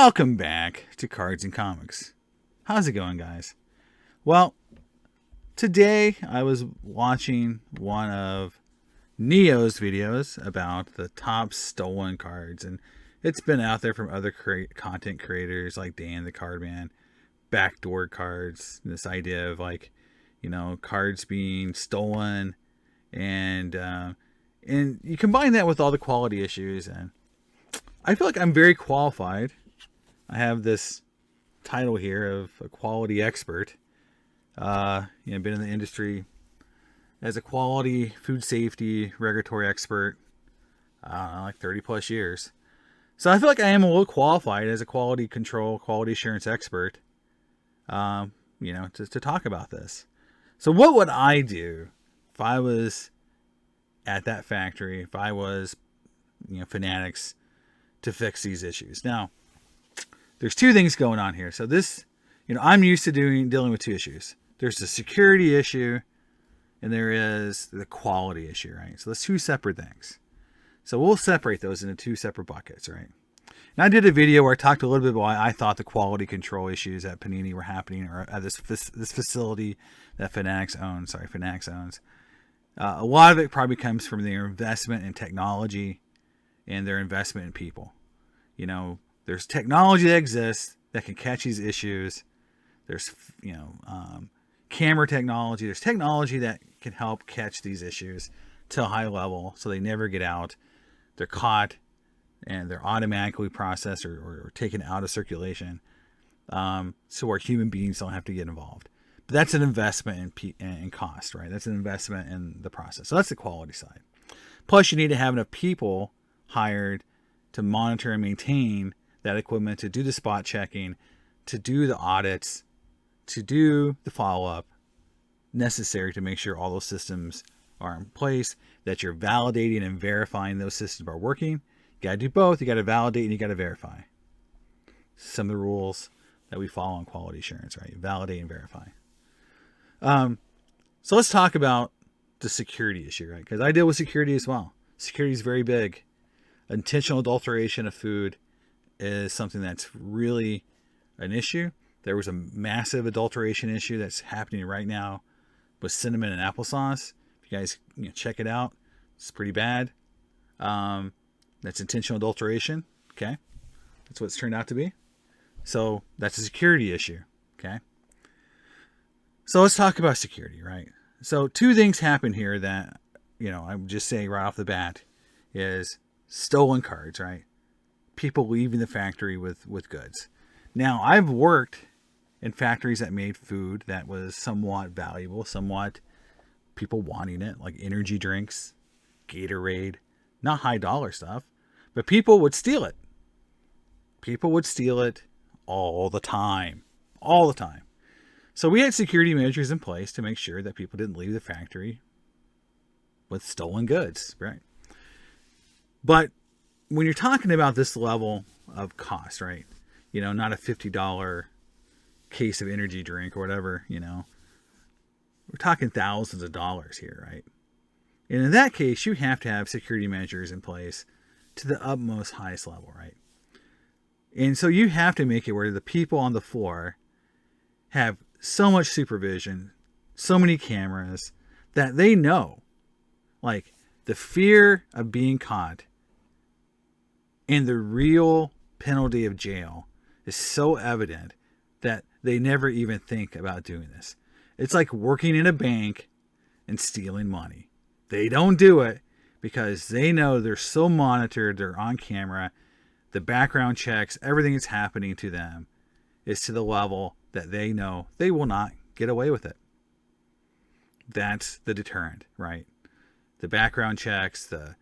Welcome back to Cards and Comics. How's it going, guys? Well, today I was watching one of Neo's videos about the top stolen cards, and it's been out there from other content creators like Dan the Cardman, backdoor cards, this idea of cards being stolen, and you combine that with all the quality issues, and I feel like I'm very qualified. I have this title here of a quality expert. Been in the industry as a quality food safety regulatory expert, like 30 plus years. So I feel like I am a little qualified as a quality control, quality assurance expert, to talk about this. So what would I do if I was at that factory, if I was, Fanatics, to fix these issues? Now, there's two things going on here. So this, I'm used to dealing with two issues. There's the security issue and there is the quality issue, right? So that's two separate things. So we'll separate those into two separate buckets, right? And I did a video where I talked a little bit about why I thought the quality control issues at Panini were happening, or at this facility that Fanatics owns. A lot of it probably comes from their investment in technology and their investment in people. There's technology that exists that can catch these issues. There's, camera technology. There's technology that can help catch these issues to a high level so they never get out. They're caught and they're automatically processed or taken out of circulation, so where human beings don't have to get involved. But that's an investment in cost, right? That's an investment in the process. So that's the quality side. Plus, you need to have enough people hired to monitor and maintain that equipment, to do the spot checking, to do the audits, to do the follow-up necessary to make sure all those systems are in place, that you're validating and verifying those systems are working. You got to do both. You got to validate and you got to verify. Some of the rules that we follow on quality assurance, right? Validate and verify. So let's talk about the security issue, right? Because I deal with security as well. Security is very big. Intentional adulteration of food is something that's really an issue. There was a massive adulteration issue that's happening right now with cinnamon and applesauce. If you guys check it out, it's pretty bad. That's intentional adulteration. Okay, that's what it's turned out to be. So that's a security issue. Okay. So let's talk about security, right? So two things happen here that, I'm just saying right off the bat is stolen cards, right? People leaving the factory with goods. Now, I've worked in factories that made food that was somewhat valuable, somewhat people wanting it, like energy drinks, Gatorade, not high dollar stuff, but people would steal it. People would steal it all the time. All the time. So we had security measures in place to make sure that people didn't leave the factory with stolen goods, right? But when you're talking about this level of cost, right? Not a $50 case of energy drink or whatever, we're talking thousands of dollars here, right? And in that case, you have to have security measures in place to the utmost highest level, right? And so you have to make it where the people on the floor have so much supervision, so many cameras, that they know, like, the fear of being caught and the real penalty of jail is so evident that they never even think about doing this. It's like working in a bank and stealing money. They don't do it because they know they're so monitored, they're on camera, the background checks, everything that's happening to them is to the level that they know they will not get away with it. That's the deterrent, right? The background checks, the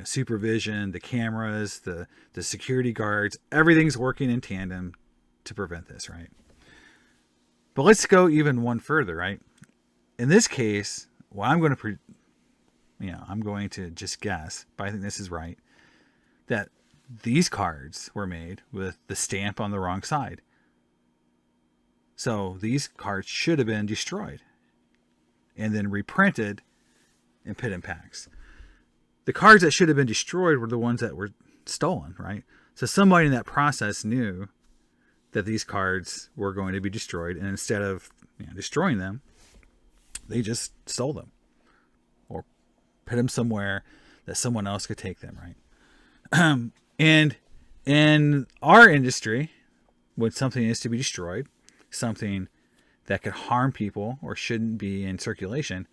supervision, the cameras, the security guards, everything's working in tandem to prevent this, right? But let's go even one further, right? In this case, what I'm going to just guess, but I think this is right, that these cards were made with the stamp on the wrong side. So these cards should have been destroyed and then reprinted and put in packs. The cards that should have been destroyed were the ones that were stolen, right? So somebody in that process knew that these cards were going to be destroyed, and instead of destroying them, they just stole them or put them somewhere that someone else could take them, right? And in our industry, when something is to be destroyed, something that could harm people or shouldn't be in circulation,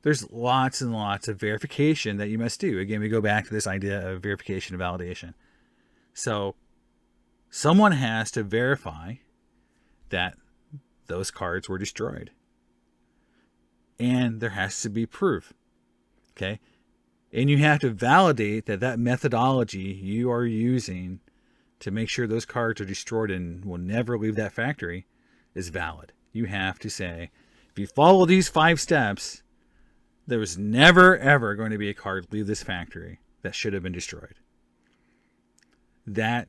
there's lots and lots of verification that you must do. Again, we go back to this idea of verification and validation. So someone has to verify that those cards were destroyed. And there has to be proof. Okay? And you have to validate that that methodology you are using to make sure those cards are destroyed and will never leave that factory is valid. You have to say, if you follow these 5 steps, there was never, ever going to be a card leave this factory that should have been destroyed. That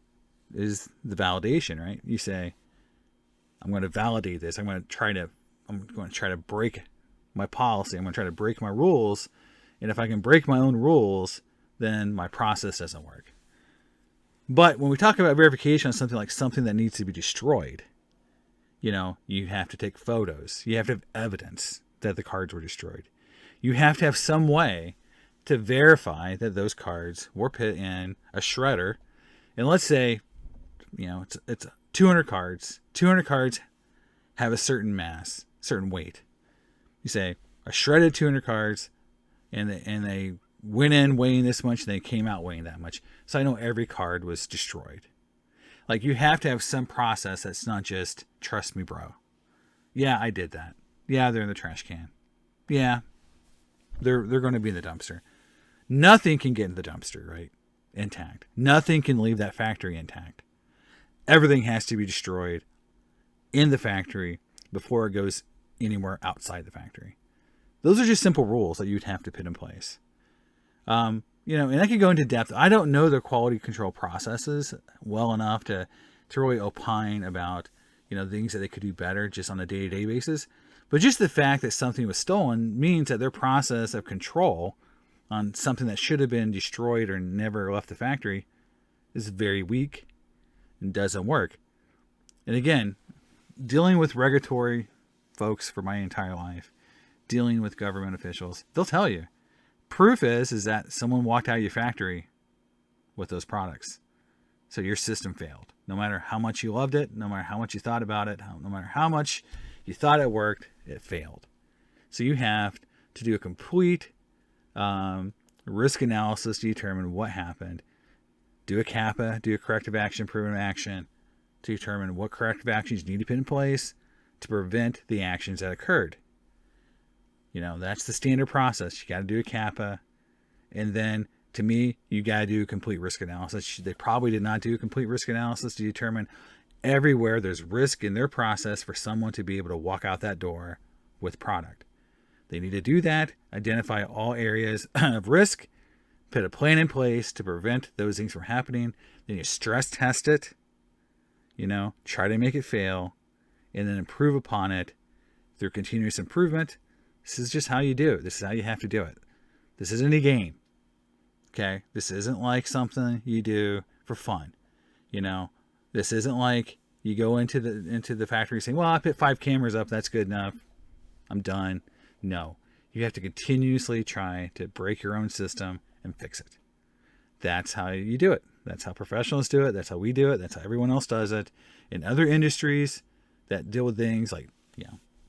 is the validation, right? You say, I'm going to validate this. I'm going to try to break my policy. I'm going to try to break my rules. And if I can break my own rules, then my process doesn't work. But when we talk about verification on something like something that needs to be destroyed, you have to take photos. You have to have evidence that the cards were destroyed. You have to have some way to verify that those cards were put in a shredder. And let's say, it's 200 cards. 200 cards have a certain mass, certain weight. You say a shredded 200 cards, and they went in weighing this much, and they came out weighing that much. So I know every card was destroyed. Like, you have to have some process that's not just, trust me, bro. Yeah, I did that. Yeah, they're in the trash can. Yeah, they're going to be in the dumpster. Nothing can get in the dumpster, right? Intact. Nothing can leave that factory intact. Everything has to be destroyed in the factory before it goes anywhere outside the factory. Those are just simple rules that you'd have to put in place. And I could go into depth. I don't know their quality control processes well enough to really opine about, things that they could do better just on a day-to-day basis. But just the fact that something was stolen means that their process of control on something that should have been destroyed or never left the factory is very weak and doesn't work. And again, dealing with regulatory folks for my entire life, dealing with government officials, they'll tell you. Proof is that someone walked out of your factory with those products. So your system failed. No matter how much you loved it, no matter how much you thought about it, no matter how much you thought it worked, it failed. So you have to do a complete risk analysis to determine what happened. Do a CAPA, do a corrective action, preventive action, to determine what corrective actions you need to put in place to prevent the actions that occurred. That's the standard process. You got to do a CAPA. And then, to me, you got to do a complete risk analysis. They probably did not do a complete risk analysis to determine everywhere there's risk in their process for someone to be able to walk out that door with product. They need to do that, identify all areas of risk, put a plan in place to prevent those things from happening. Then you stress test it, try to make it fail, and then improve upon it through continuous improvement. This is just how you do it. This is how you have to do it. This isn't a game. Okay? This isn't like something you do for fun. This isn't like you go into the factory saying, well, I put 5 cameras up. That's good enough. I'm done. No. You have to continuously try to break your own system and fix it. That's how you do it. That's how professionals do it. That's how we do it. That's how everyone else does it. In other industries that deal with things like,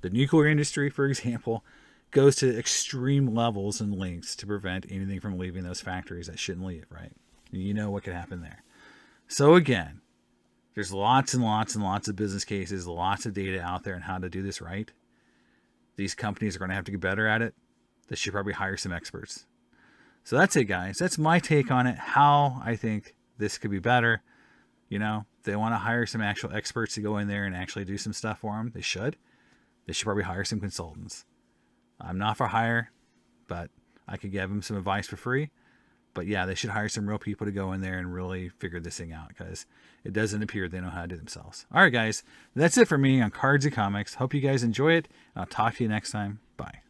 the nuclear industry, for example, goes to extreme levels and lengths to prevent anything from leaving those factories that shouldn't leave, right? You know what could happen there. So again, there's lots and lots and lots of business cases, lots of data out there on how to do this right. These companies are going to have to get better at it. They should probably hire some experts. So that's it, guys. That's my take on it, how I think this could be better. They want to hire some actual experts to go in there and actually do some stuff for them. They should. They should probably hire some consultants. I'm not for hire, but I could give them some advice for free. But yeah, they should hire some real people to go in there and really figure this thing out, because it doesn't appear they know how to do themselves. All right, guys, that's it for me on Cards and Comics. Hope you guys enjoy it. I'll talk to you next time. Bye.